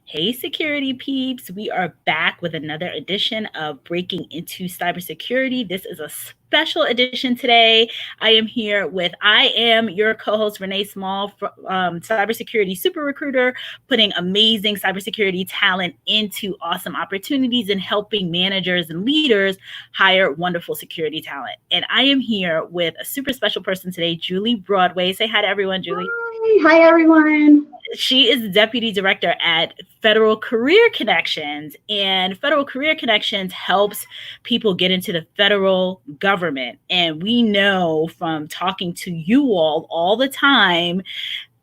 Hey, security peeps. We are back with another edition of Breaking into Cybersecurity. This is a special edition today. I am your co host, Renee Small, cybersecurity super recruiter, putting amazing cybersecurity talent into awesome opportunities and helping managers and leaders hire wonderful security talent. And I am here with a super special person today, Julie Broadway. Say hi to everyone, Julie. Hi everyone. She is the deputy director at Federal Career Connections, and Federal Career Connections helps people get into the federal government. And we know from talking to you all the time,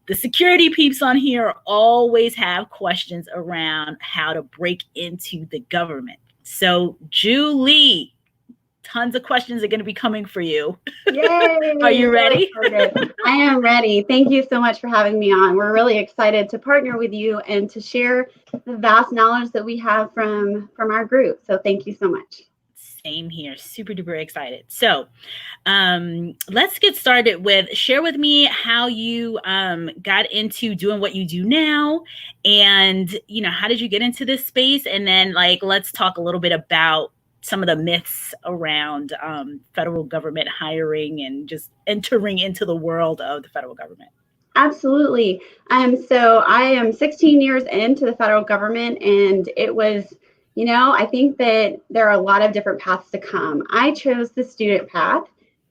the security peeps on here always have questions around how to break into the government. So, Julie, tons of questions are going to be coming for you. Yay! Are you ready? I am ready. Thank you so much for having me on. We're really excited to partner with you and to share the vast knowledge that we have from our group. So thank you so much. Same here. Super duper excited. So let's get started with share with me how you got into doing what you do now, and how did you get into this space, and then let's talk a little bit about some of the myths around federal government hiring and just entering into the world of the federal government. Absolutely. So I am 16 years into the federal government, and it was, I think that there are a lot of different paths to come. I chose the student path.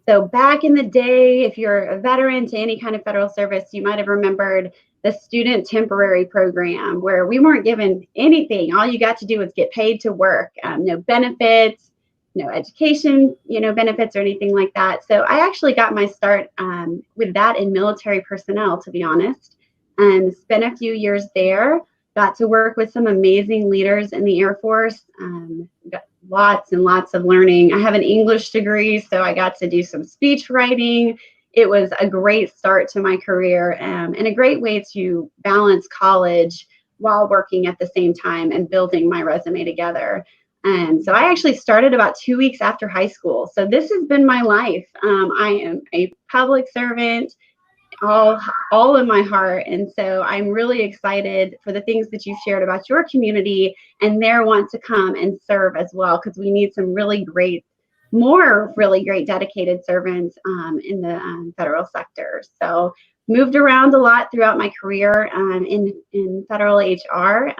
So back in the day, if you're a veteran to any kind of federal service, you might have remembered the student temporary program where we weren't given anything. All you got to do was get paid to work, no benefits, no education, benefits or anything like that. So I actually got my start with that in military personnel, to be honest, and spent a few years there. Got to work with some amazing leaders in the Air Force. Got lots and lots of learning. I have an English degree, so I got to do some speech writing. It was a great start to my career and a great way to balance college while working at the same time and building my resume together. And so I actually started about 2 weeks after high school. So this has been my life. I am a public servant, all in my heart. And so I'm really excited for the things that you've shared about your community and their want to come and serve as well, because we need some really great dedicated servants in the federal sector. So moved around a lot throughout my career in federal HR.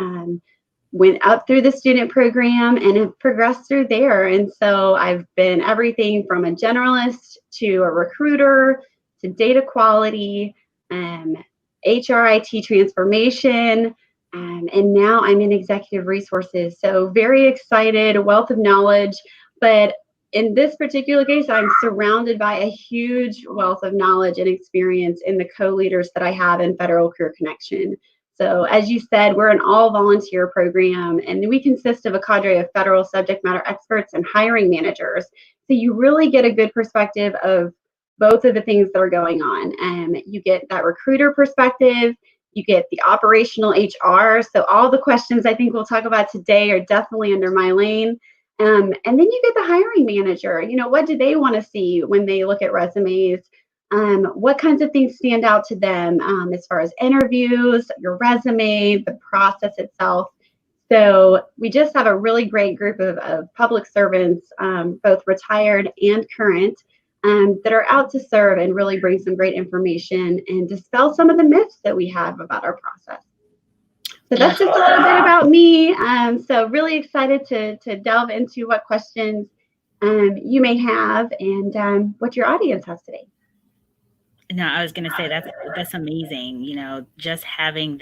Went up through the student program and have progressed through there. And so I've been everything from a generalist to a recruiter to data quality, HRIT transformation, and now I'm in executive resources. So very excited, a wealth of knowledge. But in this particular case, I'm surrounded by a huge wealth of knowledge and experience in the co-leaders that I have in Federal Career Connection. So as you said, we're an all-volunteer program, and we consist of a cadre of federal subject matter experts and hiring managers. So you really get a good perspective of both of the things that are going on. You get that recruiter perspective, you get the operational HR. So all the questions I think we'll talk about today are definitely under my lane. And then you get the hiring manager. What do they want to see when they look at resumes? What kinds of things stand out to them as far as interviews, your resume, the process itself. So we just have a really great group of public servants, both retired and current, that are out to serve and really bring some great information and dispel some of the myths that we have about our process. So that's just a little bit about me. So really excited to delve into what questions you may have and what your audience has today. No, I was going to say that's amazing. Just having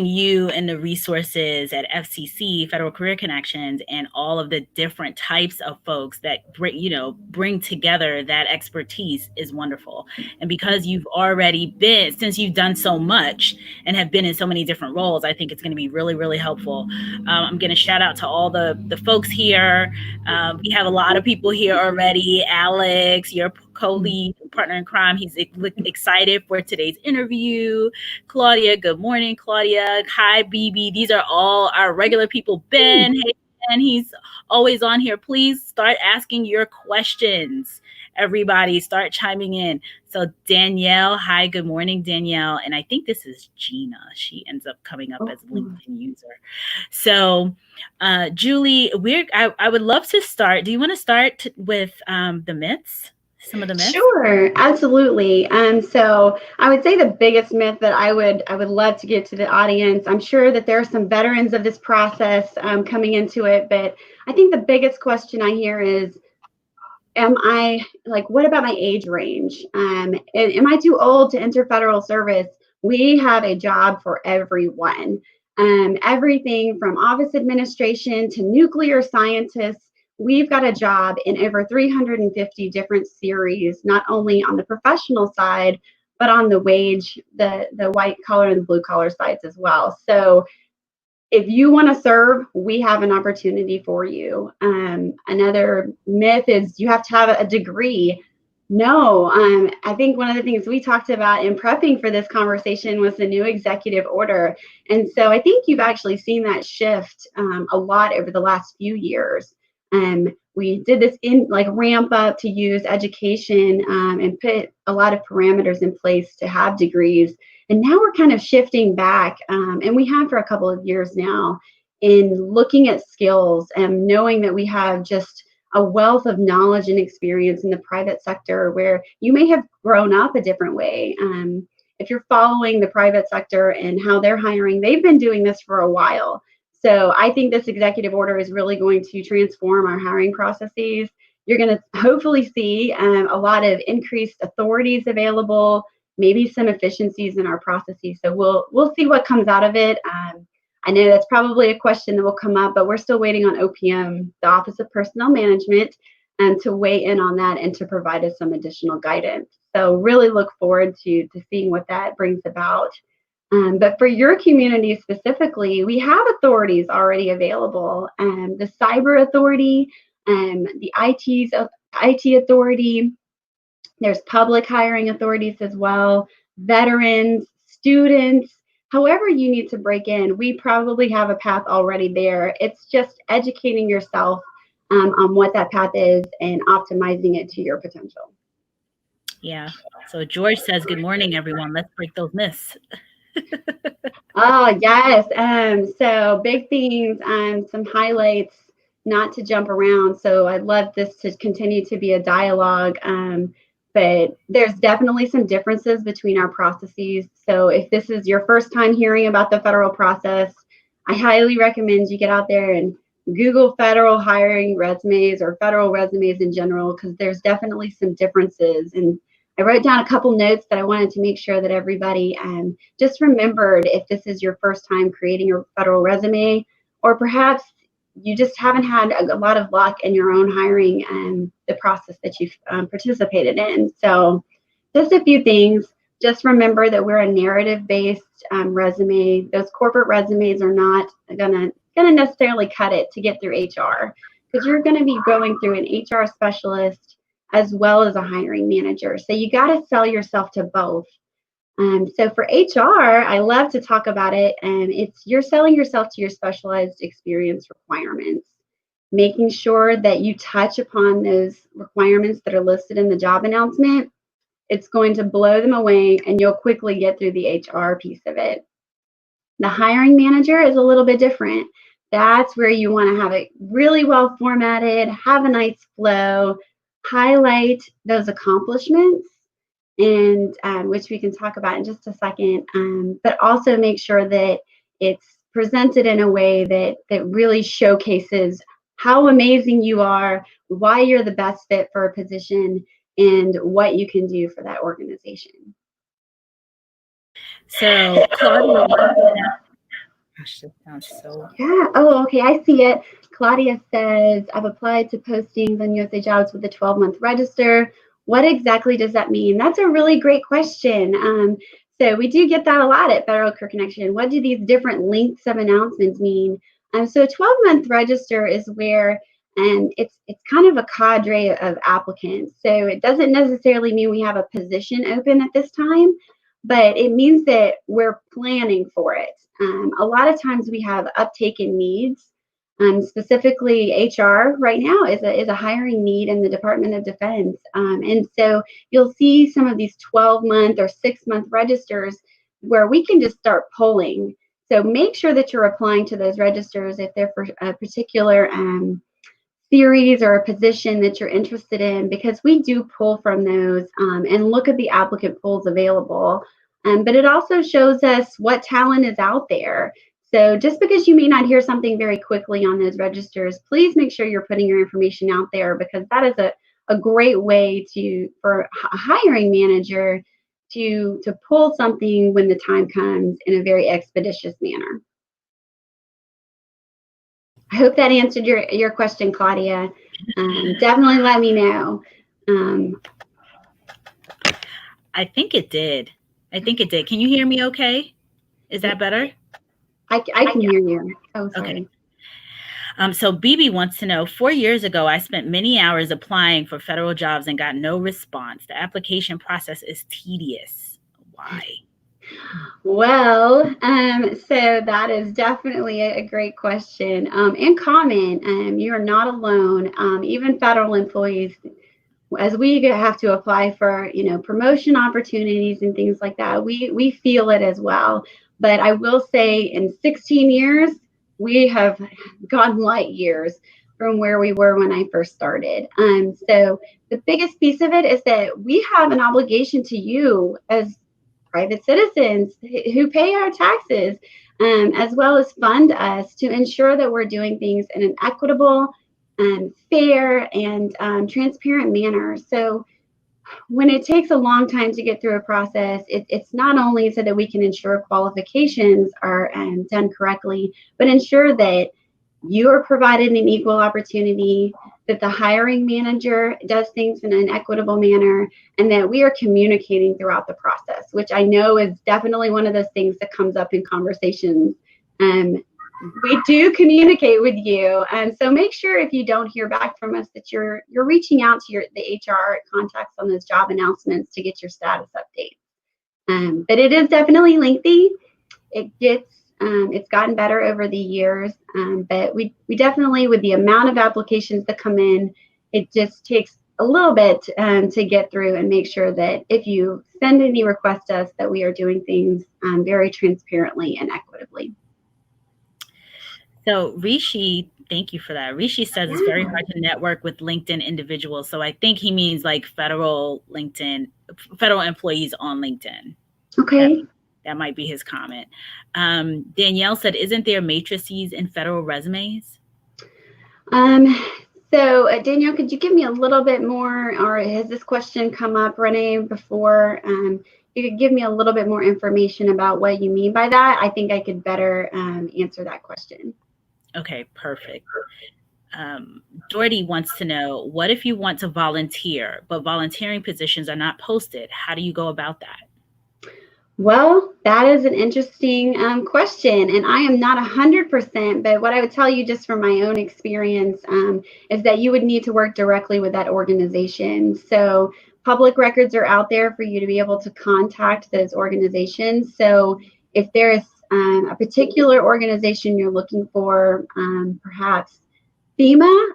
you and the resources at FCC, Federal Career Connections, and all of the different types of folks that bring together that expertise is wonderful. And because since you've done so much and have been in so many different roles, I think it's going to be really, really helpful. I'm going to shout out to all the folks here. We have a lot of people here already. Alex, your co-lead partner in crime, he's excited for today's interview. Claudia, good morning, Claudia. Hi, BB. These are all our regular people. Ben, hey, Ben, he's always on here. Please start asking your questions Everybody start chiming in. So Danielle, hi, good morning, Danielle. And I think this is Gina. She ends up coming up as LinkedIn user. So Julie, I would love to start. Do you want to start with the myths? Some of the myths? Sure, absolutely. So I would say the biggest myth that I would love to give to the audience. I'm sure that there are some veterans of this process coming into it, but I think the biggest question I hear is, what about my age range? Am I too old to enter federal service? We have a job for everyone. Everything from office administration to nuclear scientists. We've got a job in over 350 different series, not only on the professional side, but on the wage, the white collar and the blue collar sides as well. So if you want to serve, we have an opportunity for you. Another myth is you have to have a degree. No, I think one of the things we talked about in prepping for this conversation was the new executive order. And so I think you've actually seen that shift a lot over the last few years. We did this ramp up to use education and put a lot of parameters in place to have degrees. And now we're kind of shifting back, and we have for a couple of years now, in looking at skills and knowing that we have just a wealth of knowledge and experience in the private sector where you may have grown up a different way. If you're following the private sector and how they're hiring, they've been doing this for a while. So I think this executive order is really going to transform our hiring processes. You're going to hopefully see a lot of increased authorities available, maybe some efficiencies in our processes. So we'll see what comes out of it. I know that's probably a question that will come up, but we're still waiting on OPM, the Office of Personnel Management, to weigh in on that and to provide us some additional guidance. So really look forward to seeing what that brings about. But for your community specifically, we have authorities already available. The Cyber Authority, the IT Authority. There's public hiring authorities as well, veterans, students, however you need to break in. We probably have a path already there. It's just educating yourself on what that path is and optimizing it to your potential. Yeah. So George says, good morning, everyone. Let's break those myths. Oh, yes. So big themes, some highlights, not to jump around. So I'd love this to continue to be a dialogue. But there's definitely some differences between our processes. So if this is your first time hearing about the federal process, I highly recommend you get out there and Google federal hiring resumes or federal resumes in general, because there's definitely some differences. And I wrote down a couple notes that I wanted to make sure that everybody just remembered if this is your first time creating a federal resume, or perhaps you just haven't had a lot of luck in your own hiring and the process that you've participated in. So just a few things. Just remember that we're a narrative-based resume. Those corporate resumes are not gonna necessarily cut it to get through HR, because you're going to be going through an HR specialist as well as a hiring manager. So you got to sell yourself to both. So for HR, I love to talk about it, and you're selling yourself to your specialized experience requirements, making sure that you touch upon those requirements that are listed in the job announcement. It's going to blow them away, and you'll quickly get through the HR piece of it. The hiring manager is a little bit different. That's where you want to have it really well formatted, have a nice flow, highlight those accomplishments, and which we can talk about in just a second, but also make sure that it's presented in a way that really showcases how amazing you are, why you're the best fit for a position, and what you can do for that organization. So Claudia, gosh, this sounds so. Yeah. Oh, okay. I see it. Claudia says, I've applied to postings on USA Jobs with a 12-month register. What exactly does that mean? That's a really great question. So we do get that a lot at Federal Career Connection. What do these different lengths of announcements mean? So a 12-month register is where it's kind of a cadre of applicants. So it doesn't necessarily mean we have a position open at this time, but it means that we're planning for it. A lot of times we have uptake in needs. Specifically, HR right now is a hiring need in the Department of Defense. And so you'll see some of these 12-month or 6-month registers where we can just start pulling. So make sure that you're applying to those registers if they're for a particular series or a position that you're interested in, because we do pull from those and look at the applicant pools available. But it also shows us what talent is out there. So just because you may not hear something very quickly on those registers, please make sure you're putting your information out there, because that is a great way for a hiring manager to pull something when the time comes in a very expeditious manner. I hope that answered your question, Claudia. Definitely let me know. I think it did. Can you hear me okay? Is that better? I can hear you. Oh, sorry. Okay. So BB wants to know, 4 years ago, I spent many hours applying for federal jobs and got no response. The application process is tedious. Why? Well, so that is definitely a great question and common. You are not alone. Even federal employees, as we have to apply for, promotion opportunities and things like that, we feel it as well. But I will say, in 16 years, we have gone light years from where we were when I first started. So the biggest piece of it is that we have an obligation to you as private citizens who pay our taxes, as well as fund us, to ensure that we're doing things in an equitable, fair, and transparent manner. So when it takes a long time to get through a process, it's not only so that we can ensure qualifications are done correctly, but ensure that you are provided an equal opportunity, that the hiring manager does things in an equitable manner, and that we are communicating throughout the process, which I know is definitely one of those things that comes up in conversations. We do communicate with you, and so make sure, if you don't hear back from us, that you're reaching out to the HR contacts on those job announcements to get your status update. But it is definitely lengthy. It's gotten better over the years, but we definitely, with the amount of applications that come in, it just takes a little bit to get through and make sure that if you send any request to us, that we are doing things very transparently and equitably. So Rishi, thank you for that. Rishi says it's very hard to network with LinkedIn individuals. So I think he means like federal employees on LinkedIn. Okay. That might be his comment. Danielle said, isn't there matrices in federal resumes? So Danielle, could you give me a little bit more, or has this question come up, Renee, before? You could give me a little bit more information about what you mean by that. I think I could better answer that question. Okay, perfect. Doherty wants to know, what if you want to volunteer, but volunteering positions are not posted? How do you go about that? Well, that is an interesting question, and I am not 100%, but what I would tell you just from my own experience is that you would need to work directly with that organization. So public records are out there for you to be able to contact those organizations. So if there's a particular organization you're looking for, perhaps FEMA,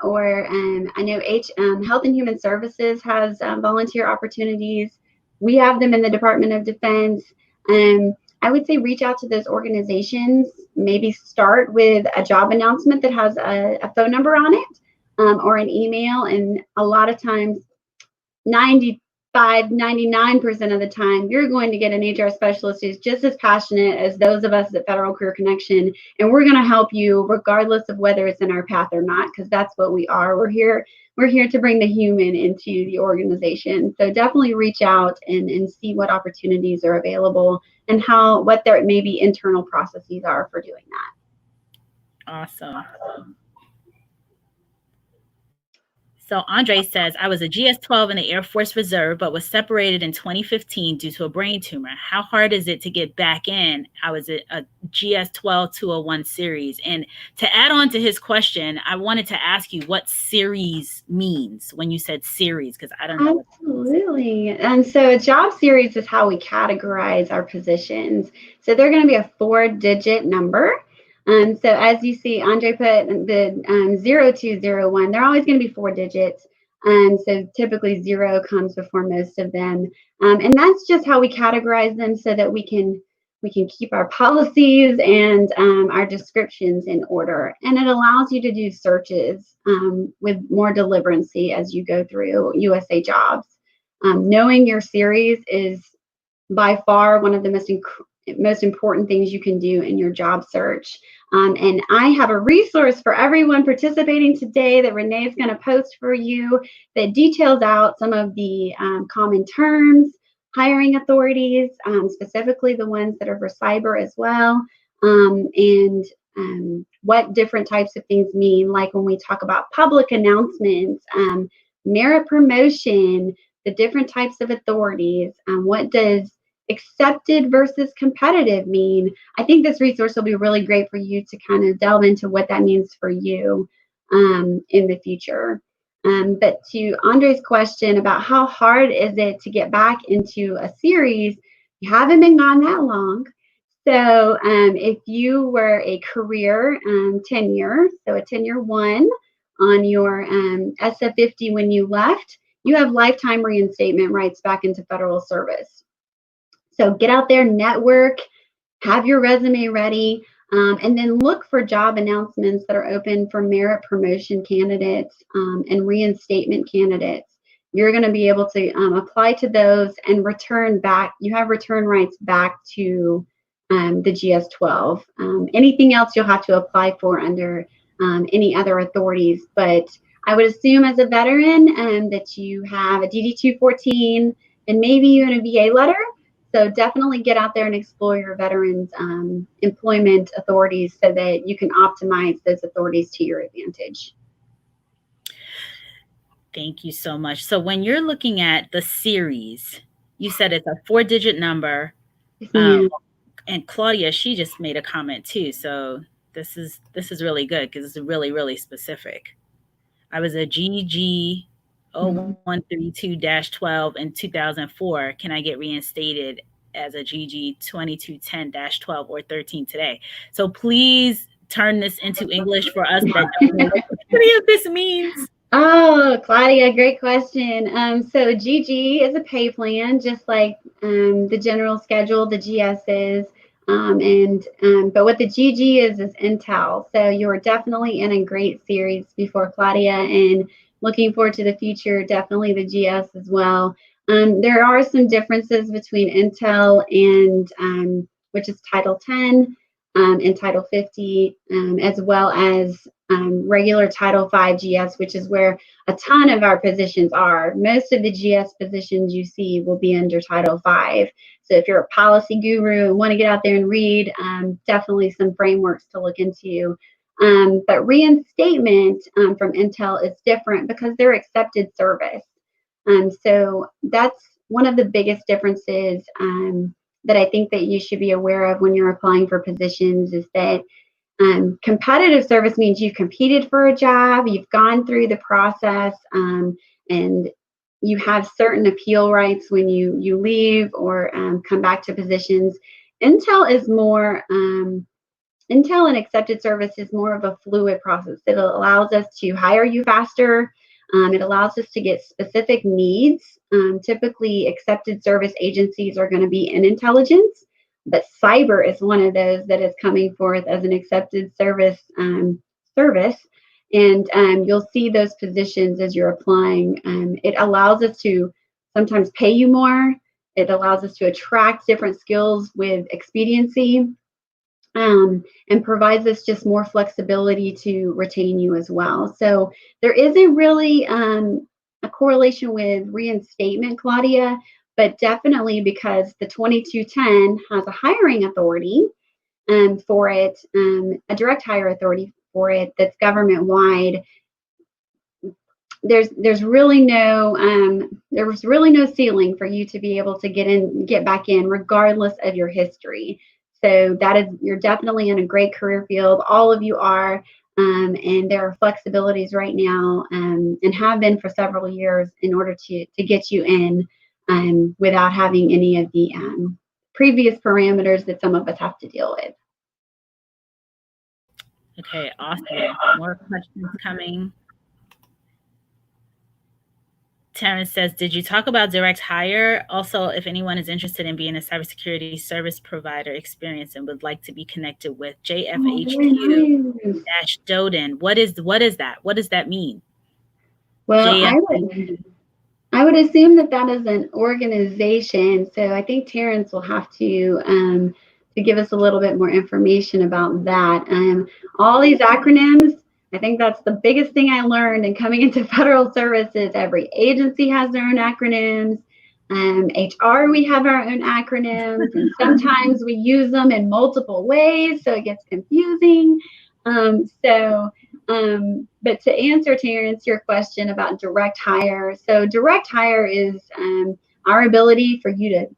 or I know Health and Human Services has volunteer opportunities. We have them in the Department of Defense. I would say reach out to those organizations. Maybe start with a job announcement that has a phone number on it, or an email. And a lot of times, 99% of the time, you're going to get an HR specialist who's just as passionate as those of us at Federal Career Connection, and we're going to help you regardless of whether it's in our path or not, because that's what we are. We're here to bring the human into the organization. So definitely reach out and see what opportunities are available and what their maybe internal processes are for doing that. Awesome. So Andre says, I was a GS-12 in the Air Force Reserve, but was separated in 2015 due to a brain tumor. How hard is it to get back in? I was a GS-12 201 series. And to add on to his question, I wanted to ask you what series means when you said series, because I don't know. Absolutely. And so a job series is how we categorize our positions. So they're going to be a 4-digit number. So as you see, Andre put the 0201. They're always going to be 4 digits. So typically 0 comes before most of them. And that's just how we categorize them so that we can keep our policies and our descriptions in order. And it allows you to do searches with more deliberancy as you go through USA Jobs. Knowing your series is by far one of the most important things you can do in your job search. And I have a resource for everyone participating today that Renee is going to post for you that details out some of the common terms, hiring authorities, specifically the ones that are for cyber as well, and what different types of things mean, like when we talk about public announcements, merit promotion, the different types of authorities, what does accepted versus competitive mean. I think this resource will be really great for you to kind of delve into what that means for you in the future. But to Andre's question about how hard is it to get back into a series, you haven't been gone that long. So if you were a career tenure, so a tenure 1 on your SF50 when you left, you have lifetime reinstatement rights back into federal service. So get out there, network, have your resume ready, and then look for job announcements that are open for merit promotion candidates and reinstatement candidates. You're going to be able to apply to those and return back. You have return rights back to the GS-12. Anything else you'll have to apply for under any other authorities. But I would assume as a veteran that you have a DD-214 and maybe even a VA letter. So definitely get out there and explore your veterans employment authorities so that you can optimize those authorities to your advantage. Thank you so much. So when you're looking at the series, you said it's a 4-digit number. And Claudia, she just made a comment too. So this is really good because it's really, really specific. I was a GG 0132-12 in 2004. Can I get reinstated as a GG 2210-12 or 13 today? So please turn this into English for us that don't know what any of this means. Oh, Claudia, great question. So GG is a pay plan, just like the general schedule, the GS is. But what the GG is Intel. So you're definitely in a great series before Claudia, and looking forward to the future, definitely the GS as well. There are some differences between Intel and which is Title 10 and Title 50, as well as regular Title 5 GS, which is where a ton of our positions are. Most of the GS positions you see will be under Title 5. So if you're a policy guru and want to get out there and read, definitely some frameworks to look into. But reinstatement from Intel is different because they're accepted service. So that's one of the biggest differences that I think that you should be aware of when you're applying for positions is that competitive service means you've competed for a job, you've gone through the process, and you have certain appeal rights when you leave or come back to positions. Intel is more, Intel and accepted service is more of a fluid process. It allows us to hire you faster. It allows us to get specific needs. Typically, accepted service agencies are going to be in intelligence, but cyber is one of those that is coming forth as an accepted service and you'll see those positions as you're applying. It allows us to sometimes pay you more. It allows us to attract different skills with expediency, and provides us just more flexibility to retain you as well. So there isn't really a correlation with reinstatement, Claudia, but definitely because the 2210 has a hiring authority for it, a direct hire authority for it that's government-wide. There's really no ceiling for you to be able to get back in regardless of your history. So you're definitely in a great career field. All of you are, and there are flexibilities right now, and have been for several years in order to get you in without having any of the previous parameters that some of us have to deal with. Okay, awesome. More questions coming. Terrence says, did you talk about direct hire? Also, if anyone is interested in being a cybersecurity service provider experience and would like to be connected with Oh, very nice. JFHQ-Doden, what is that? What does that mean? Well, JFHQ. I would assume that that is an organization. So I think Terrence will have to give us a little bit more information about that. All these acronyms, I think that's the biggest thing I learned in coming into federal services. Every agency has their own acronyms. HR, we have our own acronyms, and sometimes we use them in multiple ways, so it gets confusing. But to answer, Terrence, your question about direct hire. So direct hire is our ability for you to,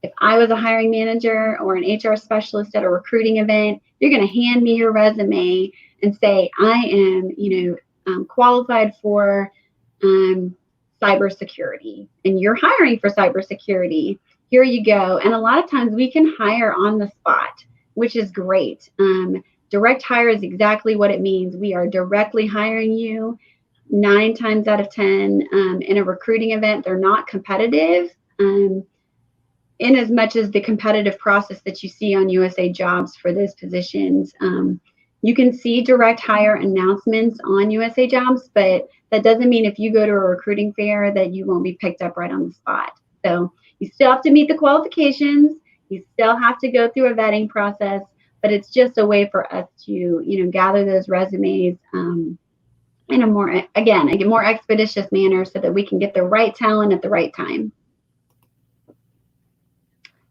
if I was a hiring manager or an HR specialist at a recruiting event, you're going to hand me your resume and say, I am, qualified for cybersecurity, and you're hiring for cybersecurity. Here you go. And a lot of times we can hire on the spot, which is great. Direct hire is exactly what it means. We are directly hiring you. 9 times out of 10 in a recruiting event, they're not competitive. In as much as the competitive process that you see on USA Jobs for those positions, you can see direct hire announcements on USA Jobs, but that doesn't mean if you go to a recruiting fair that you won't be picked up right on the spot. So you still have to meet the qualifications. You still have to go through a vetting process, but it's just a way for us to, gather those resumes in a more expeditious manner so that we can get the right talent at the right time.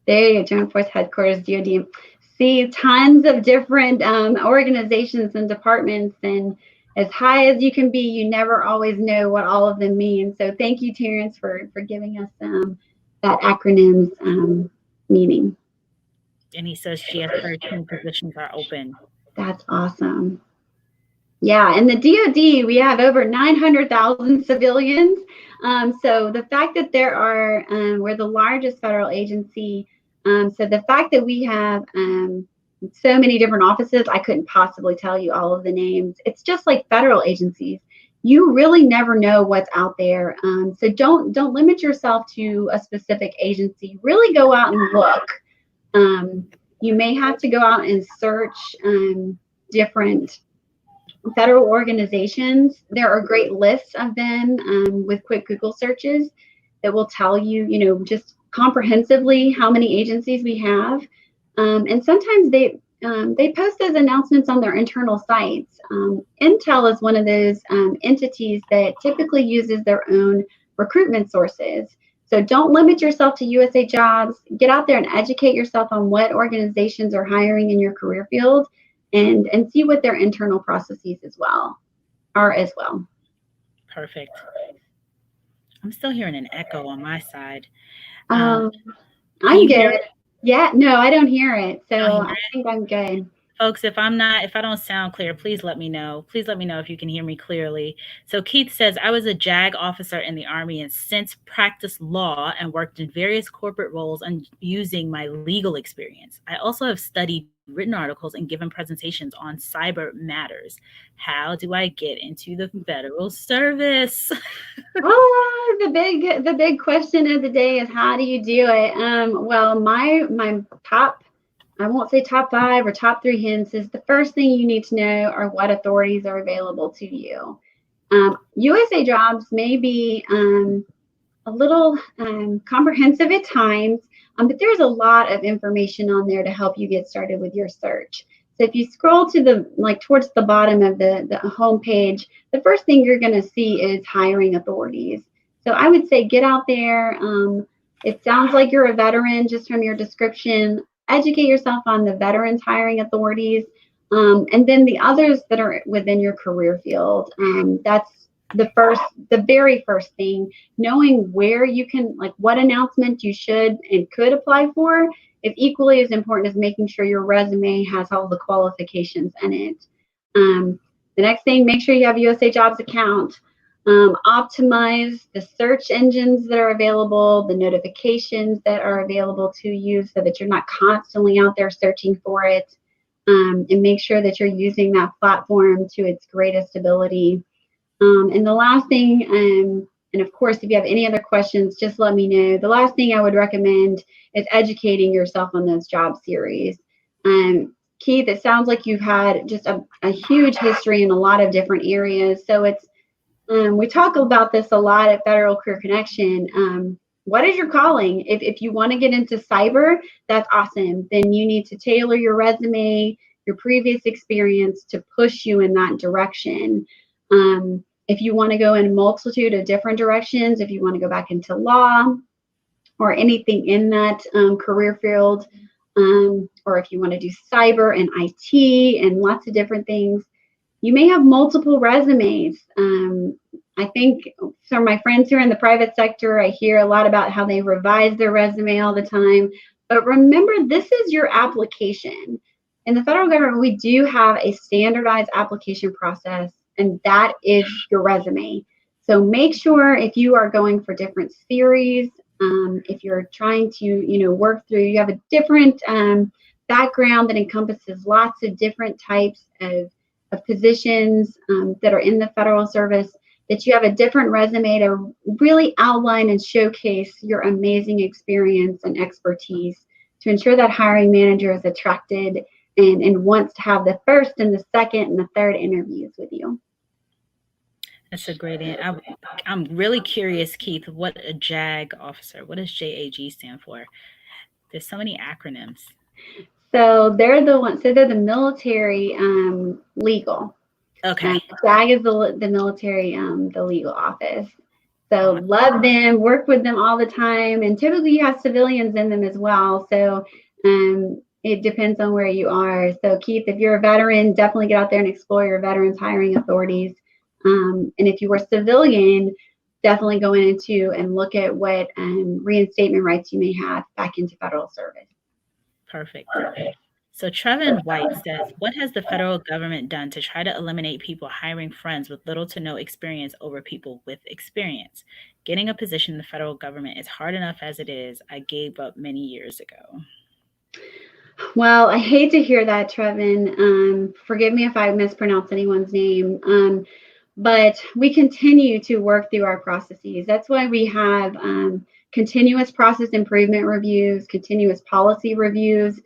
There you go, Joint Force Headquarters, DoD. See tons of different organizations and departments, and as high as you can be, you never always know what all of them mean. So thank you, Terrence, for giving us that acronym's meaning. And he says GF13 positions are open. That's awesome. Yeah, in the DoD, we have over 900,000 civilians. So the fact that we're the largest federal agency. So the fact that we have so many different offices, I couldn't possibly tell you all of the names. It's just like federal agencies. You really never know what's out there. So don't limit yourself to a specific agency. Really go out and look. You may have to go out and search different federal organizations. There are great lists of them with quick Google searches that will tell you, just comprehensively how many agencies we have. And sometimes they post those announcements on their internal sites. Intel is one of those entities that typically uses their own recruitment sources. So don't limit yourself to USA Jobs. Get out there and educate yourself on what organizations are hiring in your career field, and see what their internal processes are as well. Perfect. I'm still hearing an echo on my side. I'm good. Yeah, no, I don't hear it. So I think I'm good. Folks, if I don't sound clear, please let me know. Please let me know if you can hear me clearly. So Keith says, I was a JAG officer in the Army and since practiced law and worked in various corporate roles and using my legal experience. I also have studied written articles and given presentations on cyber matters. How do I get into the federal service? The big question of the day is, how do you do it? Well, my top, I won't say top 5 or top 3 hints, is the first thing you need to know are what authorities are available to you. USA Jobs may be a little comprehensive at times, but there's a lot of information on there to help you get started with your search. So if you scroll to towards the bottom of the home page, the first thing you're going to see is hiring authorities. So I would say get out there. It sounds like you're a veteran just from your description. Educate yourself on the veterans hiring authorities, and then the others that are within your career field. That's the very first thing. Knowing where you can, what announcement you should and could apply for, is equally as important as making sure your resume has all the qualifications in it. The next thing, make sure you have a USA Jobs account. Optimize the search engines that are available, the notifications that are available to you so that you're not constantly out there searching for it. and make sure that you're using that platform to its greatest ability. And the last thing, and of course, if you have any other questions, just let me know. The last thing I would recommend is educating yourself on those job series. Keith, it sounds like you've had just a huge history in a lot of different areas. So it's we talk about this a lot at Federal Career Connection. What is your calling? If you want to get into cyber, that's awesome. Then you need to tailor your resume, your previous experience to push you in that direction. If you want to go in a multitude of different directions, if you want to go back into law or anything in that career field, or if you want to do cyber and IT and lots of different things, you may have multiple resumes. I think from my friends here in the private sector, I hear a lot about how they revise their resume all the time. But remember, this is your application. In the federal government, we do have a standardized application process, and that is your resume. So make sure if you are going for different series, if you're trying to, work through, you have a different background that encompasses lots of different types of positions that are in the federal service, that you have a different resume to really outline and showcase your amazing experience and expertise to ensure that hiring manager is attracted and wants to have the first and the second and the third interviews with you. That's a great answer. I'm really curious, Keith, what a JAG officer, what does JAG stand for? There's so many acronyms. So they're the ones, so they're the military legal. Okay. JAG is the military, the legal office. So love them, work with them all the time. And typically you have civilians in them as well. So it depends on where you are. So Keith, if you're a veteran, definitely get out there and explore your veterans hiring authorities. And if you were civilian, definitely go into and look at what reinstatement rights you may have back into federal service. Perfect. So Trevin White says, what has the federal government done to try to eliminate people hiring friends with little to no experience over people with experience? Getting a position in the federal government is hard enough as it is. I gave up many years ago. Well, I hate to hear that, Trevin. Forgive me if I mispronounce anyone's name. But we continue to work through our processes. That's why we have continuous process improvement reviews, continuous policy reviews.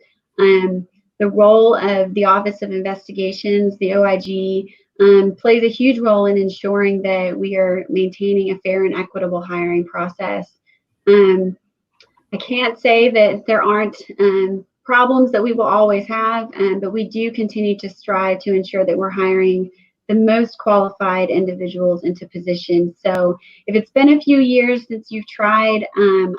The role of the Office of Investigations, the OIG, plays a huge role in ensuring that we are maintaining a fair and equitable hiring process. I can't say that there aren't problems that we will always have, but we do continue to strive to ensure that we're hiring the most qualified individuals into positions. So if it's been a few years since you've tried,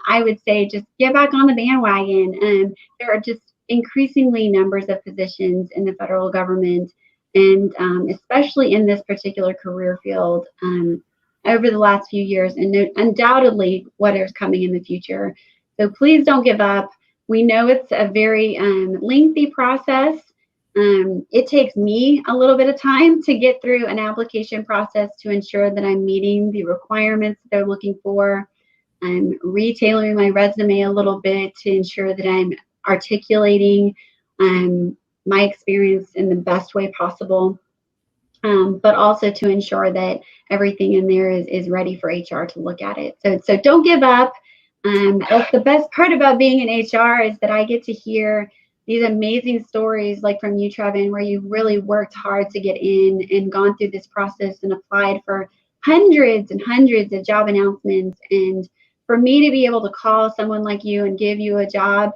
I would say just get back on the bandwagon. There are just increasingly numbers of positions in the federal government, and especially in this particular career field over the last few years, and undoubtedly what is coming in the future. So please don't give up. We know it's a very lengthy process. It takes me a little bit of time to get through an application process to ensure that I'm meeting the requirements that they're looking for. I'm retailoring my resume a little bit to ensure that I'm articulating my experience in the best way possible, but also to ensure that everything in there is ready for HR to look at it. So don't give up. That's the best part about being in HR is that I get to hear these amazing stories like from you, Trevin, where you really worked hard to get in and gone through this process and applied for hundreds and hundreds of job announcements. And for me to be able to call someone like you and give you a job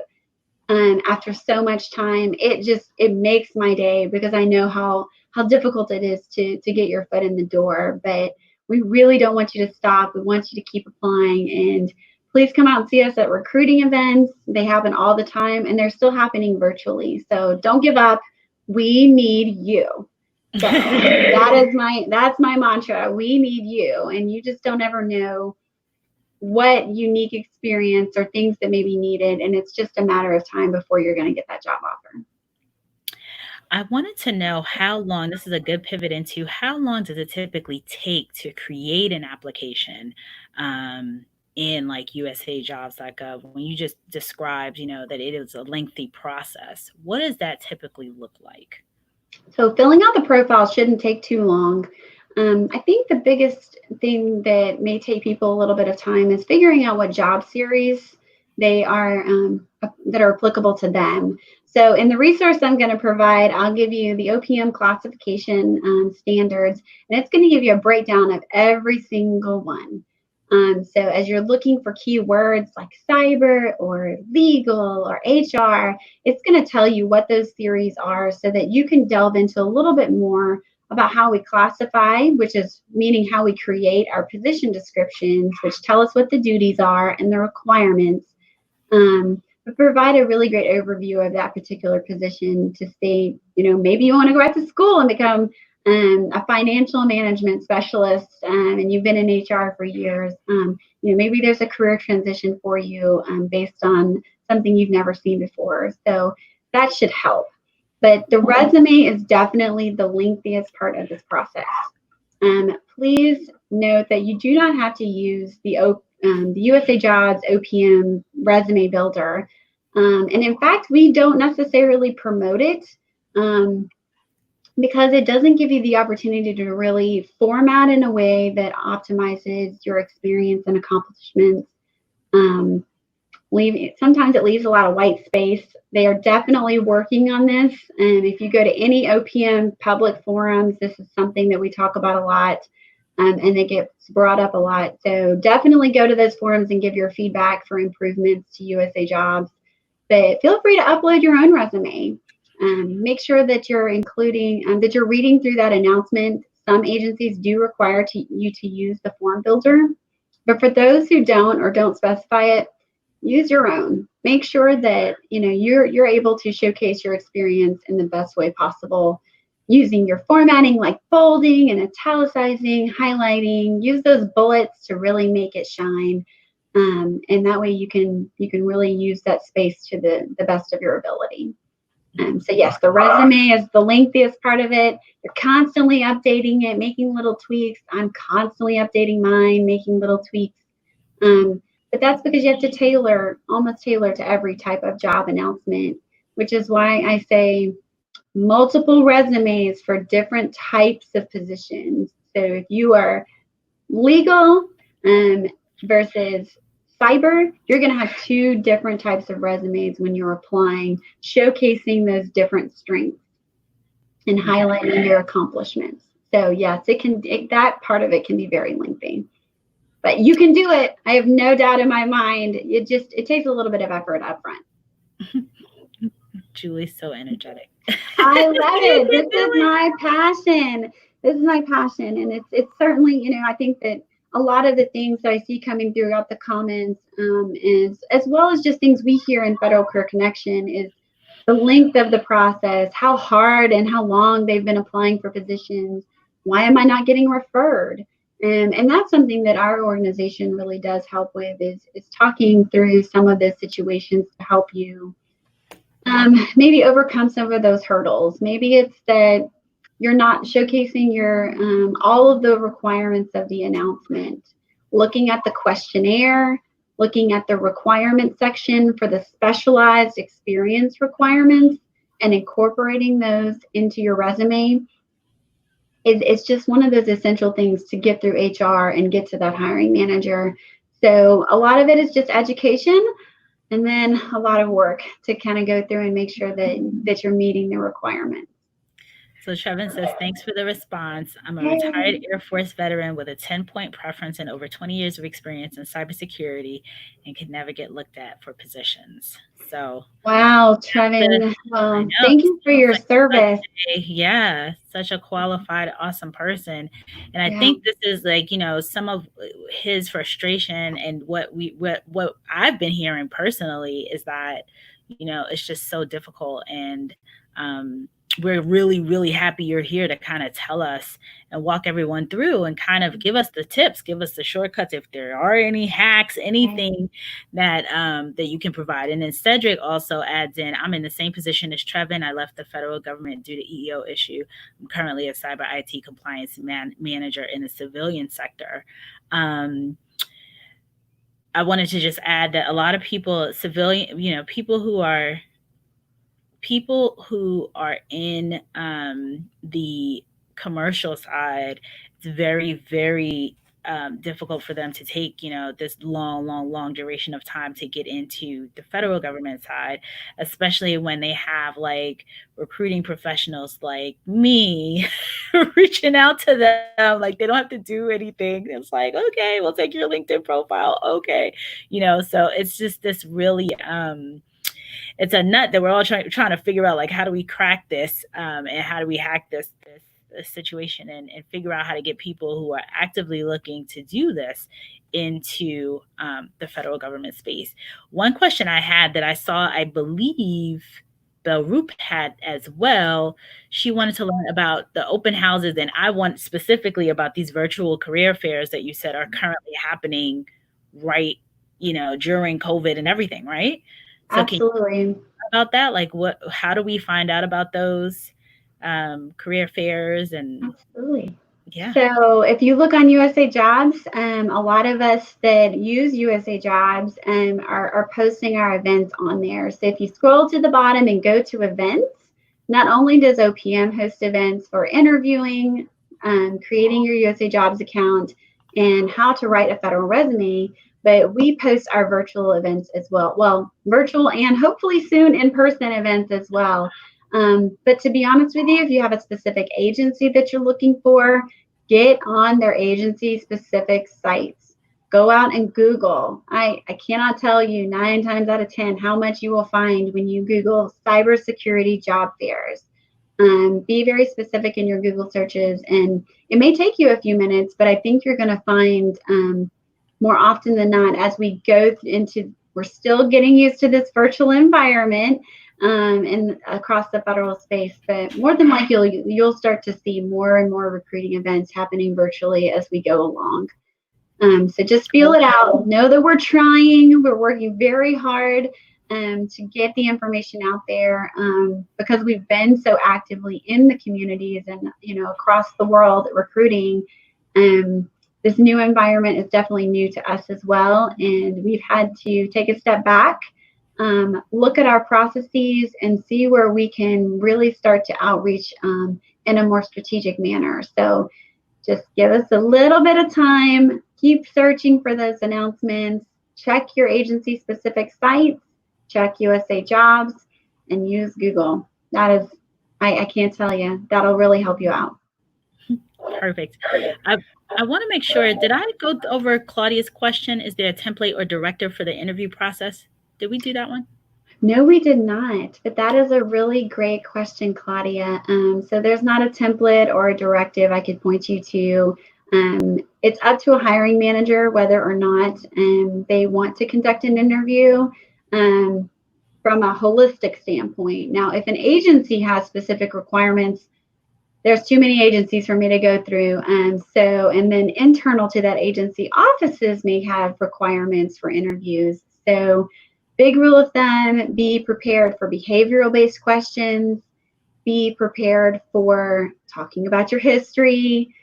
after so much time, it makes my day because I know how difficult it is to get your foot in the door. But we really don't want you to stop. We want you to keep applying, and please come out and see us at recruiting events. They happen all the time, and they're still happening virtually. So don't give up. We need you. So that's my mantra. We need you, and you just don't ever know what unique experience or things that may be needed, and it's just a matter of time before you're going to get that job offer. I wanted to know how long, this is a good pivot into, how long does it typically take to create an application? in like usajobs.gov, when you just described, that it is a lengthy process, what does that typically look like? So filling out the profile shouldn't take too long. I think the biggest thing that may take people a little bit of time is figuring out what job series they are that are applicable to them. So in the resource I'm going to provide, I'll give you the OPM classification standards, and it's going to give you a breakdown of every single one. So as you're looking for keywords like cyber or legal or HR, it's going to tell you what those theories are so that you can delve into a little bit more about how we classify, which is meaning how we create our position descriptions, which tell us what the duties are and the requirements, but provide a really great overview of that particular position to say, maybe you want to go back to school and become a financial management specialist, and you've been in HR for years. Maybe there's a career transition for you based on something you've never seen before. So that should help. But the resume is definitely the lengthiest part of this process. Please note that you do not have to use the USA Jobs OPM resume builder. And in fact, we don't necessarily promote it because it doesn't give you the opportunity to really format in a way that optimizes your experience and accomplishments. Sometimes it leaves a lot of white space. They are definitely working on this. And if you go to any OPM public forums, this is something that we talk about a lot, and it gets brought up a lot. So definitely go to those forums and give your feedback for improvements to USA Jobs. But feel free to upload your own resume. Make sure that you're including, that you're reading through that announcement. Some agencies do require you to use the form builder. But for those who don't or don't specify it, use your own. Make sure that you're able to showcase your experience in the best way possible, using your formatting like bolding and italicizing, highlighting. Use those bullets to really make it shine, and that way you can really use that space to the best of your ability. So yes, the resume is the lengthiest part of it. You're constantly updating it, making little tweaks. I'm constantly updating mine, making little tweaks. But that's because you have to almost tailor to every type of job announcement, which is why I say multiple resumes for different types of positions. So if you are legal versus cyber, you're going to have two different types of resumes when you're applying, showcasing those different strengths and highlighting your accomplishments. So yes, that part of it can be very lengthy. But you can do it. I have no doubt in my mind. It takes a little bit of effort up front. Julie's so energetic. I love it. This is my passion. And it's certainly, I think that a lot of the things that I see coming throughout the comments is, as well as just things we hear in Federal Career Connection, is the length of the process, how hard and how long they've been applying for positions. Why am I not getting referred? And that's something that our organization really does help with, is talking through some of the situations to help you maybe overcome some of those hurdles. Maybe it's that you're not showcasing your all of the requirements of the announcement, looking at the questionnaire, looking at the requirement section for the specialized experience requirements and incorporating those into your resume. It's just one of those essential things to get through HR and get to that hiring manager. So a lot of it is just education, and then a lot of work to kind of go through and make sure that you're meeting the requirements. So Trevin says, thanks for the response. I'm a retired Air Force veteran with a 10-point preference and over 20 years of experience in cybersecurity, and could never get looked at for positions. So wow, Trevin. Well, thank you for your service. Such a qualified, awesome person. And I think this is like, some of his frustration, and what I've been hearing personally is that, it's just so difficult. And we're really, really happy you're here to kind of tell us and walk everyone through and kind of give us the tips, give us the shortcuts, if there are any hacks, anything that you can provide. And then Cedric also adds in, I'm in the same position as Trevin. I left the federal government due to EEO issue. I'm currently a cyber IT compliance manager in the civilian sector. I wanted to just add that a lot of people, civilian, people who are in the commercial side, it's very, very difficult for them to take, this long, long, long duration of time to get into the federal government side, especially when they have like recruiting professionals like me reaching out to them. Like they don't have to do anything. It's like, okay, we'll take your LinkedIn profile. Okay. So it's just this really, it's a nut that we're all trying to figure out, like, how do we crack this, and how do we hack this situation, and figure out how to get people who are actively looking to do this into the federal government space. One question I had that I saw, I believe Belle Roop had as well, she wanted to learn about the open houses, and I want specifically about these virtual career fairs that you said are currently happening right, during COVID and everything, right? So can you Absolutely. talk about that? Like how do we find out about those career fairs? And Absolutely. yeah. So if you look on USA Jobs, a lot of us that use USA Jobs are posting our events on there. So if you scroll to the bottom and go to events, not only does OPM host events for interviewing, creating your USA Jobs account, and how to write a federal resume, but we post our virtual events as well. Well, virtual and hopefully soon in-person events as well. But to be honest with you, if you have a specific agency that you're looking for, get on their agency specific sites. Go out and Google. I cannot tell you 9 times out of 10 how much you will find when you Google cybersecurity job fairs. Be very specific in your Google searches, and it may take you a few minutes, but I think you're going to find more often than not, as we go into, we're still getting used to this virtual environment, and across the federal space, but more than likely you'll start to see more and more recruiting events happening virtually as we go along. So just feel it out. Know that we're trying. We're working very hard to get the information out there, because we've been so actively in the communities and across the world recruiting. This new environment is definitely new to us as well, and we've had to take a step back, look at our processes, and see where we can really start to outreach in a more strategic manner. So just give us a little bit of time, keep searching for those announcements, check your agency specific sites, check USA Jobs, and use Google. That is, I can't tell you, that'll really help you out. Perfect. I want to make sure, did I go over Claudia's question? Is there a template or directive for the interview process? Did we do that one? No, we did not, but that is a really great question, Claudia. So there's not a template or a directive I could point you to. It's up to a hiring manager whether or not they want to conduct an interview from a holistic standpoint. Now, if an agency has specific requirements, there's too many agencies for me to go through. And then internal to that agency, offices may have requirements for interviews. So big rule of thumb, be prepared for behavioral-based questions, be prepared for talking about your history.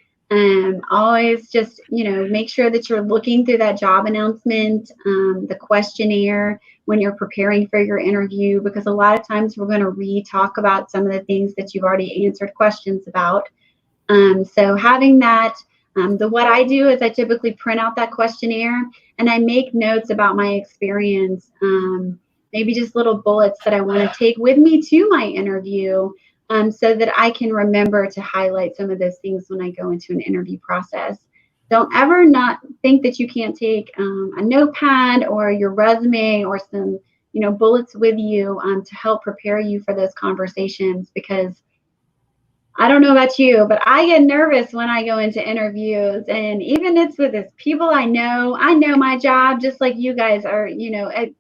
Always just, make sure that you're looking through that job announcement, the questionnaire when you're preparing for your interview, because a lot of times we're going to re-talk about some of the things that you've already answered questions about. So having that, what I do is I typically print out that questionnaire and I make notes about my experience, maybe just little bullets that I want to take with me to my interview, so that I can remember to highlight some of those things when I go into an interview process. Don't ever not think that you can't take a notepad or your resume or some bullets with you to help prepare you for those conversations, because I don't know about you, but I get nervous when I go into interviews, and even it's with this people I know my job just like you guys are,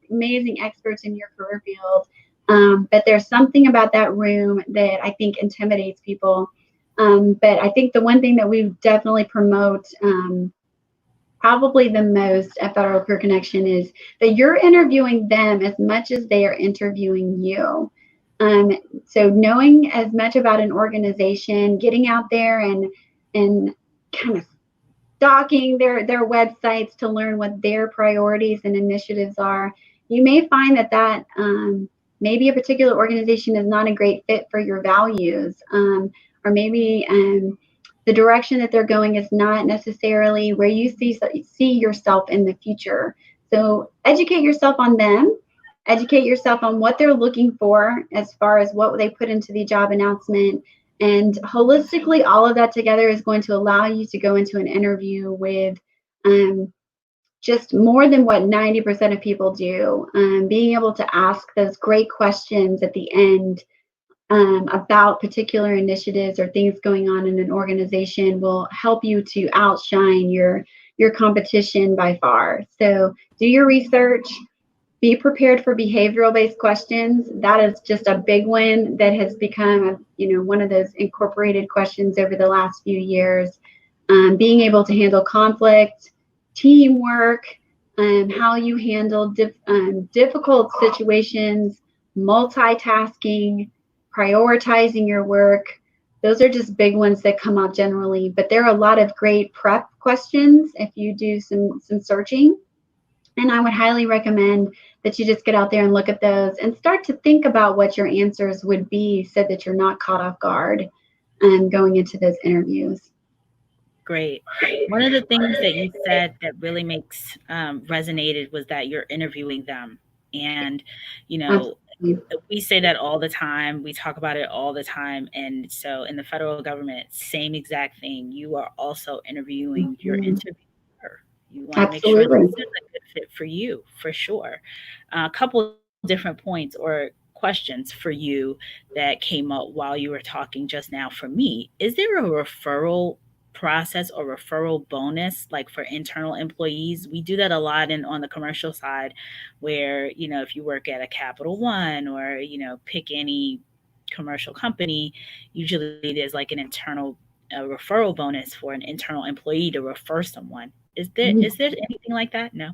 amazing experts in your career field. But there's something about that room that I think intimidates people. But I think the one thing that we definitely promote, probably the most at Federal Career Connection, is that you're interviewing them as much as they are interviewing you. So knowing as much about an organization, getting out there and kind of stalking their websites to learn what their priorities and initiatives are, you may find that maybe a particular organization is not a great fit for your values, or maybe the direction that they're going is not necessarily where you see yourself in the future. So educate yourself on them, educate yourself on what they're looking for as far as what they put into the job announcement. And holistically, all of that together is going to allow you to go into an interview with just more than what 90% of people do. Being able to ask those great questions at the end about particular initiatives or things going on in an organization will help you to outshine your competition by far. So do your research. Be prepared for behavioral-based questions. That is just a big one that has become, one of those incorporated questions over the last few years. Being able to handle conflict, teamwork, how you handle difficult situations, multitasking, prioritizing your work. Those are just big ones that come up generally. But there are a lot of great prep questions if you do some searching. And I would highly recommend that you just get out there and look at those and start to think about what your answers would be so that you're not caught off guard going into those interviews. Great. One of the things that you said that really makes resonated was that you're interviewing them. And, you know, Absolutely. we say that all the time. We talk about it all the time. And so in the federal government, same exact thing. You are also interviewing your Mhm. interviewer. You want to make sure that Absolutely. this is a good fit for you, for sure. A couple different points or questions for you that came up while you were talking just now for me. Is there a referral process or referral bonus like for internal employees? We do that a lot in on the commercial side where, if you work at a Capital One or, pick any commercial company, usually there's like an internal referral bonus for an internal employee to refer someone. Is there anything like that? No.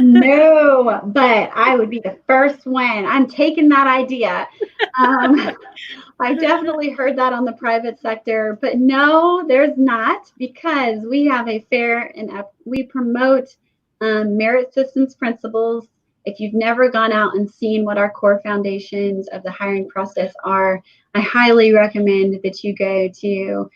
No, but I would be the first one. I'm taking that idea. Um, I definitely heard that on the private sector, but no, there's not, because we have a fair and we promote merit systems principles. If you've never gone out and seen what our core foundations of the hiring process are, I highly recommend that you go to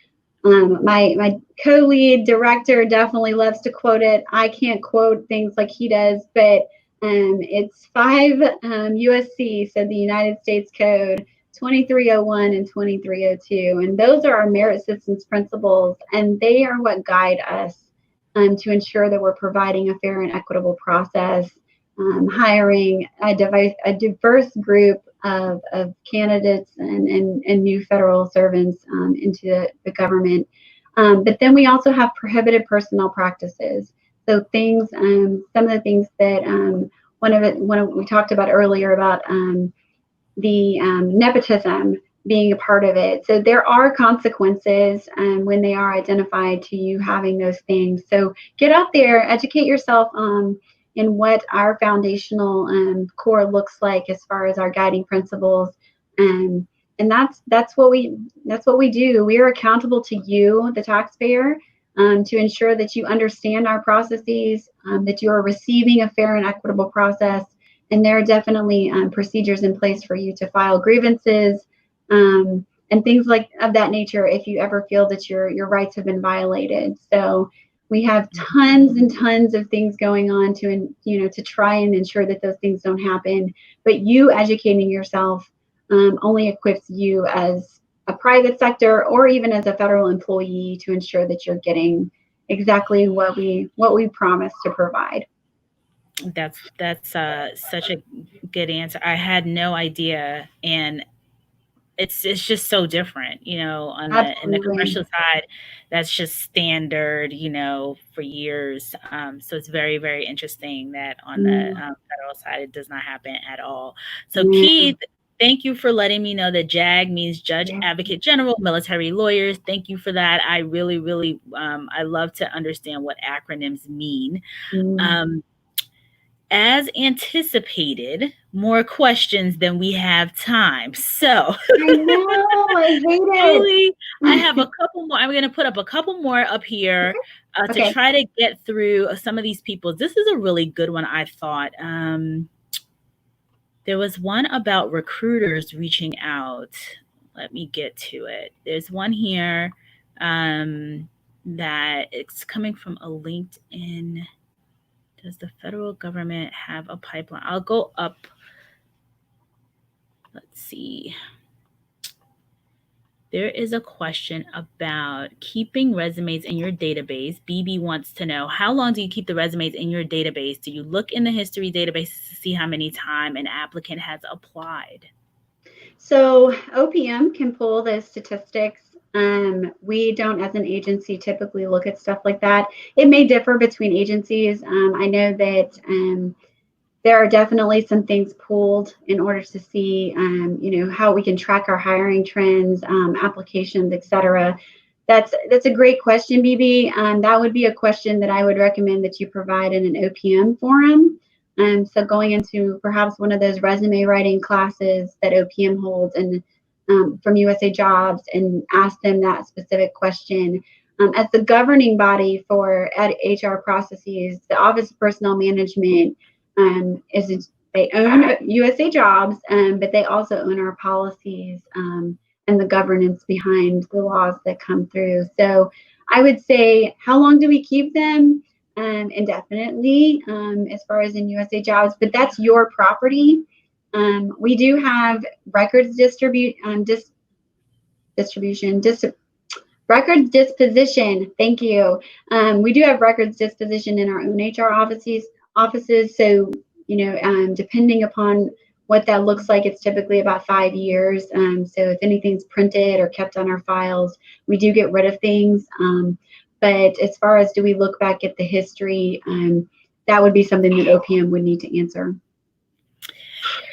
my co-lead director definitely loves to quote it. I can't quote things like he does, but it's 5 USC, so the United States Code 2301 and 2302. And those are our merit systems principles, and they are what guide us to ensure that we're providing a fair and equitable process, hiring a diverse group of candidates and new federal servants into the government. But then we also have prohibited personnel practices. So things, some of the things that we talked about earlier about the nepotism being a part of it. So there are consequences when they are identified to you having those things. So get out there, educate yourself in what our foundational core looks like as far as our guiding principles. And that's what we do. We are accountable to you, the taxpayer, to ensure that you understand our processes, that you are receiving a fair and equitable process. And there are definitely procedures in place for you to file grievances and things like of that nature if you ever feel that your rights have been violated. So we have tons and tons of things going on to try and ensure that those things don't happen. But you educating yourself only equips you as a private sector or even as a federal employee to ensure that you're getting exactly what we promise to provide. That's such a good answer. I had no idea, and it's just so different, on the in the Absolutely. commercial side, that's just standard, for years. So it's very, very interesting that on the Mm, federal side, it does not happen at all. So yeah, Keith, thank you for letting me know that JAG means Judge yeah. Advocate General, Military Lawyers. Thank you for that. I really, really, I love to understand what acronyms mean. Mm. Um, as anticipated, more questions than we have time. So I know. I hate it. totally, I have a couple more. I'm going to put up a couple more up here to Okay. try to get through some of these people. This is a really good one, I thought. There was one about recruiters reaching out. Let me get to it. There's one here that it's coming from a LinkedIn. Does the federal government have a pipeline? I'll go up. Let's see. There is a question about keeping resumes in your database. BB wants to know, how long do you keep the resumes in your database? Do you look in the history database to see how many times an applicant has applied? So OPM can pull those statistics. We don't, as an agency, typically look at stuff like that. It may differ between agencies. I know that there are definitely some things pulled in order to see, how we can track our hiring trends, applications, etc. That's a great question, BB. That would be a question that I would recommend that you provide in an OPM forum. So going into perhaps one of those resume writing classes that OPM holds and from USA Jobs, and ask them that specific question. As the governing body for HR processes, the Office of Personnel Management they own USA Jobs, but they also own our policies and the governance behind the laws that come through. So I would say, how long do we keep them? Indefinitely, as far as in USA Jobs, but that's your property. We do have records records disposition. Thank you. We do have records disposition in our own HR offices. So, depending upon what that looks like, it's typically about 5 years. So if anything's printed or kept on our files, we do get rid of things. But as far as do we look back at the history, that would be something that OPM would need to answer.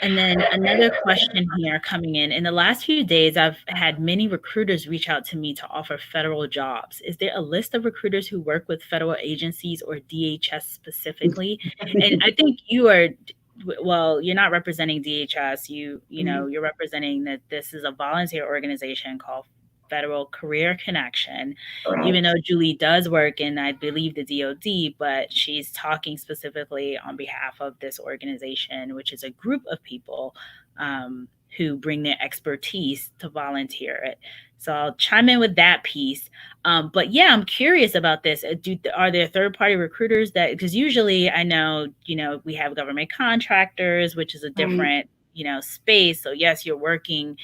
And then another question here coming in. In the last few days, I've had many recruiters reach out to me to offer federal jobs. Is there a list of recruiters who work with federal agencies or DHS specifically? And I think you are, well, you're not representing DHS. You're representing that this is a volunteer organization called Federal Career Connection, even though Julie does work in, I believe, the DoD, but she's talking specifically on behalf of this organization, which is a group of people who bring their expertise to volunteer it. So I'll chime in with that piece. But yeah, I'm curious about this. Are there third-party recruiters that, because usually I know, we have government contractors, which is a different, space. So yes, you're working,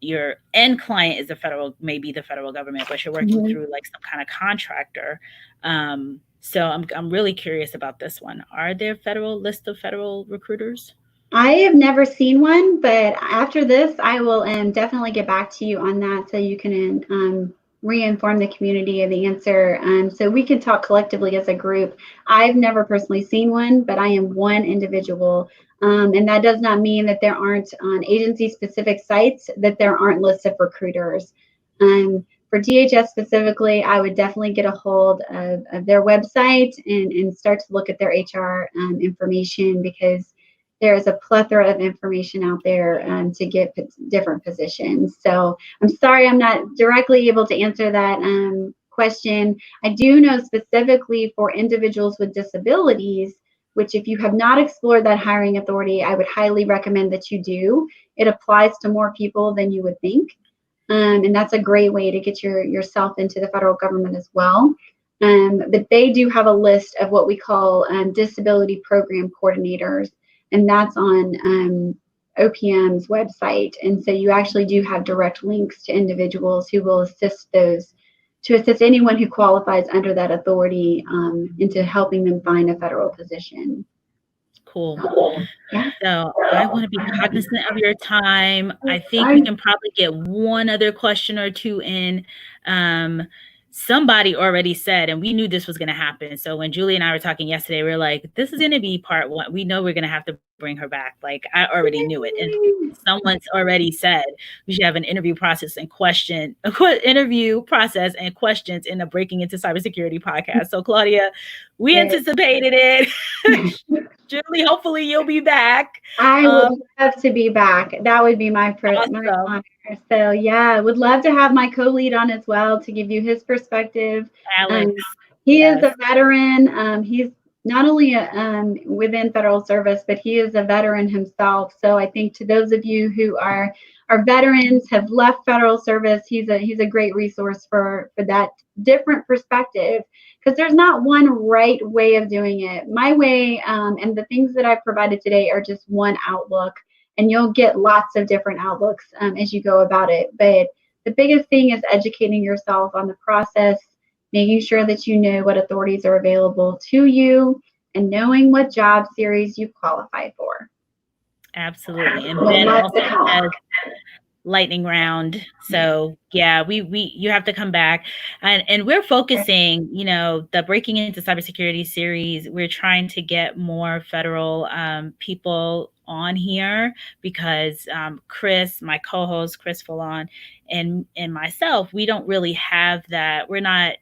your end client is maybe the federal government, but you're working through like some kind of contractor. So I'm really curious about this one. Are there list of federal recruiters? I have never seen one, but after this, I will definitely get back to you on that so you can re-inform the community of the answer. So we can talk collectively as a group. I've never personally seen one, but I am one individual. And that does not mean that there aren't on agency-specific sites that there aren't lists of recruiters. For DHS specifically, I would definitely get a hold of their website and start to look at their HR information, because there is a plethora of information out there to get different positions. So I'm sorry I'm not directly able to answer that question. I do know specifically for individuals with disabilities, which if you have not explored that hiring authority, I would highly recommend that you do. It applies to more people than you would think. And that's a great way to get yourself into the federal government as well. But they do have a list of what we call disability program coordinators, and that's on OPM's website. And so you actually do have direct links to individuals who will assist anyone who qualifies under that authority into helping them find a federal position. Cool. Yeah. So I want to be cognizant of your time. I think we can probably get one other question or two in. Somebody already said, and we knew this was going to happen. So when Julie and I were talking yesterday, we were like, this is going to be part one. We know we're going to have to bring her back. Like, I already knew it. And someone's already said we should have an interview process and questions in the Breaking Into Cybersecurity podcast. So Claudia, we anticipated it. Julie, hopefully you'll be back. I would love to be back. That would be my honor. So yeah, I would love to have my co-lead on as well to give you his perspective. Alex, he is a veteran. He's not only within federal service, but he is a veteran himself. So I think to those of you who are veterans, have left federal service, he's a great resource for that different perspective, because there's not one right way of doing it. My way and the things that I've provided today are just one outlook, and you'll get lots of different outlooks as you go about it. But the biggest thing is educating yourself on the process, making sure that you know what authorities are available to you, and knowing what job series you qualify for. Absolutely. And Ben also has lightning round. So yeah, you have to come back, and we're focusing, the Breaking Into Cybersecurity series. We're trying to get more federal people on here, because Chris, my co-host Chris Foulon, and myself, we don't really have that. We're not,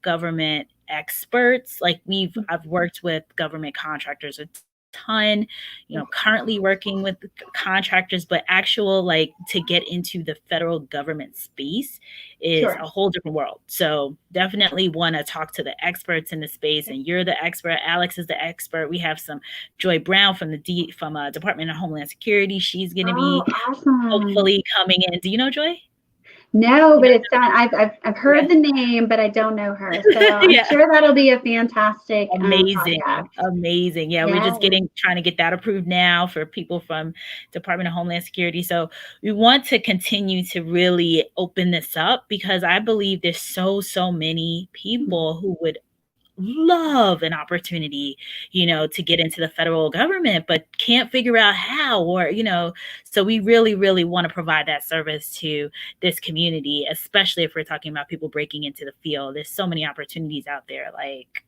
government experts. Like I've worked with government contractors a ton, currently working with contractors, but actual, like, to get into the federal government space is a whole different world. So definitely want to talk to the experts in the space, and you're the expert. Alex is the expert. We have some Joy Brown from the Department of Homeland Security. She's going to be hopefully coming in. Do you know Joy? No, but it's I've heard the name, but I don't know her. So I'm sure that'll be a fantastic, amazing. Yeah, we're just trying to get that approved now for people from Department of Homeland Security. So we want to continue to really open this up, because I believe there's so many people who would love an opportunity, to get into the federal government, but can't figure out how, or, so we really want to provide that service to this community, especially if we're talking about people breaking into the field. There's so many opportunities out there. Like,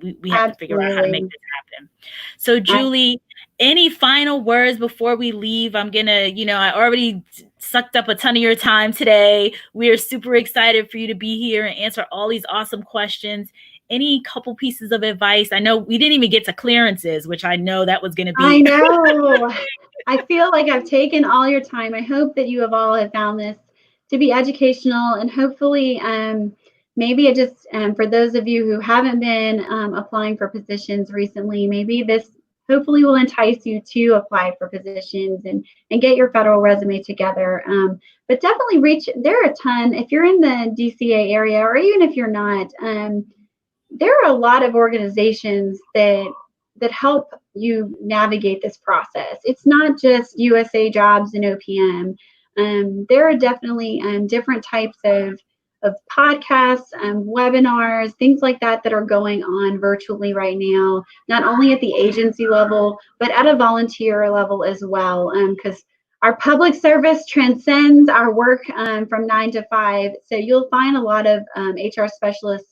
we have to figure out how to make this happen. So Julie, any final words before we leave? I'm gonna, I already sucked up a ton of your time today. We are super excited for you to be here and answer all these awesome questions. Any couple pieces of advice? I know we didn't even get to clearances, which I know that was going to be. I know. I feel like I've taken all your time. I hope that you have found this to be educational, and hopefully maybe it just, for those of you who haven't been applying for positions recently, maybe this hopefully will entice you to apply for positions and get your federal resume together. But definitely there are a ton, if you're in the DCA area, or even if you're not, there are a lot of organizations that help you navigate this process. It's not just USA Jobs and OPM. There are definitely different types of podcasts, webinars, things like that are going on virtually right now, not only at the agency level, but at a volunteer level as well, because our public service transcends our work from 9 to 5. So you'll find a lot of HR specialists,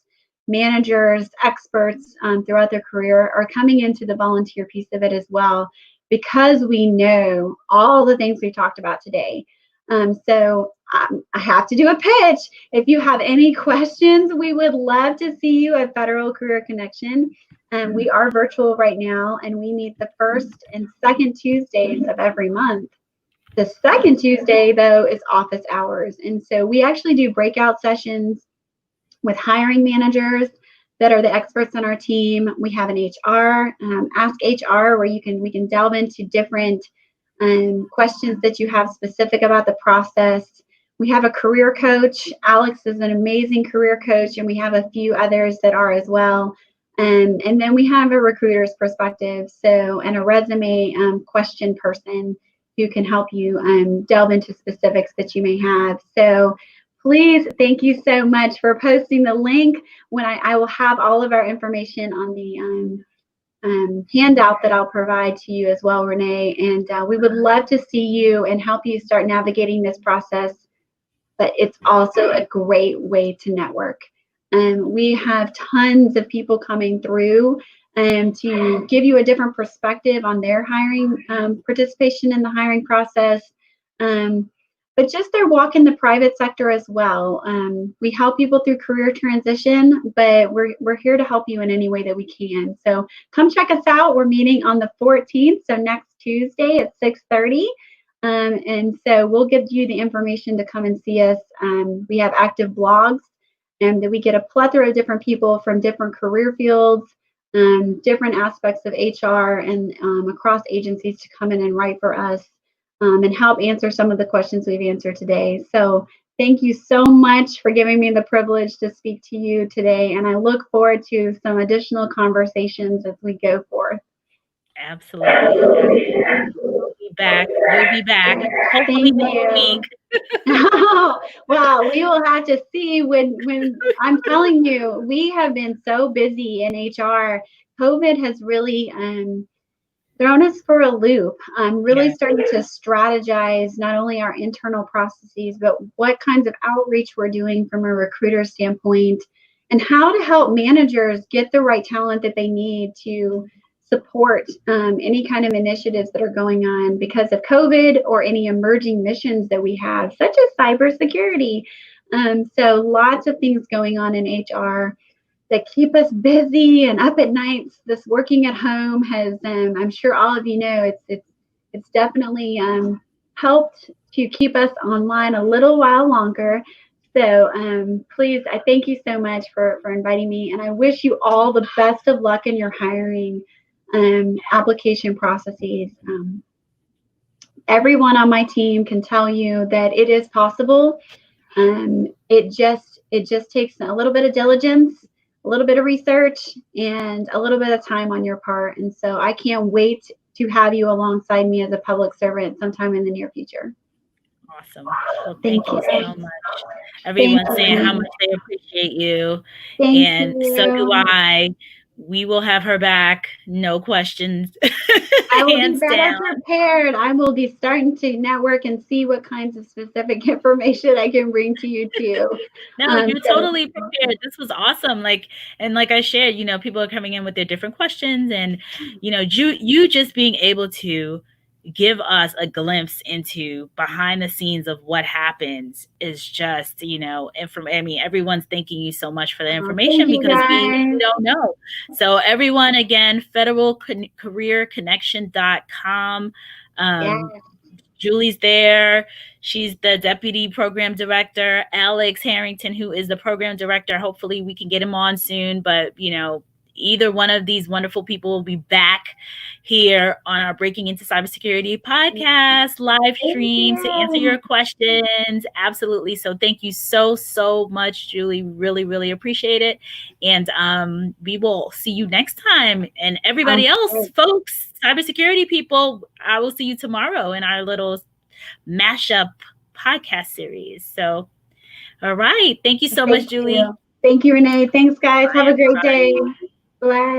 managers, experts throughout their career are coming into the volunteer piece of it as well, because we know all the things we've talked about today. So I have to do a pitch. If you have any questions, we would love to see you at Federal Career Connection. We are virtual right now, and we meet the first and second Tuesdays of every month. The second Tuesday, though, is office hours. And so we actually do breakout sessions with hiring managers that are the experts on our team. We have an HR, Ask HR, where we can delve into different questions that you have specific about the process. We have a career coach. Alex is an amazing career coach, and we have a few others that are as well. And then we have a recruiter's perspective, and a resume question person who can help you delve into specifics that you may have. So please, thank you so much for posting the link. When I will have all of our information on the handout that I'll provide to you as well, Renee. And we would love to see you and help you start navigating this process. But it's also a great way to network. We have tons of people coming through to give you a different perspective on their hiring participation in the hiring process. But just their walk in the private sector as well. We help people through career transition, but we're here to help you in any way that we can. So come check us out. We're meeting on the 14th, so next Tuesday at 6:30. And so we'll give you the information to come and see us. We have active blogs, and that we get a plethora of different people from different career fields, different aspects of HR, and across agencies to come in and write for us and help answer some of the questions we've answered today. So thank you so much for giving me the privilege to speak to you today, and I look forward to some additional conversations as we go forth. Absolutely. You'll be back. You'll be back. Hopefully next week. Well, we will have to see when I'm telling you, we have been so busy in HR. COVID has really thrown us for a loop. I'm really starting to strategize not only our internal processes, but what kinds of outreach we're doing from a recruiter standpoint, and how to help managers get the right talent that they need to support any kind of initiatives that are going on because of COVID or any emerging missions that we have, such as cybersecurity. So lots of things going on in HR that keep us busy and up at nights. This working at home has, I'm sure all of you know, it's definitely helped to keep us online a little while longer. So please, I thank you so much for inviting me, and I wish you all the best of luck in your hiring application processes. Everyone on my team can tell you that it is possible. It just takes a little bit of diligence, a little bit of research, and a little bit of time on your part. And so I can't wait to have you alongside me as a public servant sometime in the near future. Awesome. Well, thank you so much. Everyone's saying how much they appreciate you. And so do I. We will have her back. No questions. I will be better prepared. I will be starting to network and see what kinds of specific information I can bring to you too. No, you're totally prepared. This was awesome. Like I shared, people are coming in with their different questions, and you just being able to give us a glimpse into behind the scenes of what happens is just, everyone's thanking you so much for the information because we don't know. So everyone, again, federalcareerconnection.com. Julie's there. She's the deputy program director. Alex Harrington, who is the program director. Hopefully we can get him on soon, but either one of these wonderful people will be back here on our Breaking Into Cybersecurity podcast live stream to answer your questions. Absolutely. So thank you so much, Julie. Really, really appreciate it. And we will see you next time. And everybody else, folks, cybersecurity people, I will see you tomorrow in our little mashup podcast series. So, all right. Thank you so much, Julie. Thank you, Renee. Thanks, guys. Have a great day. Bye.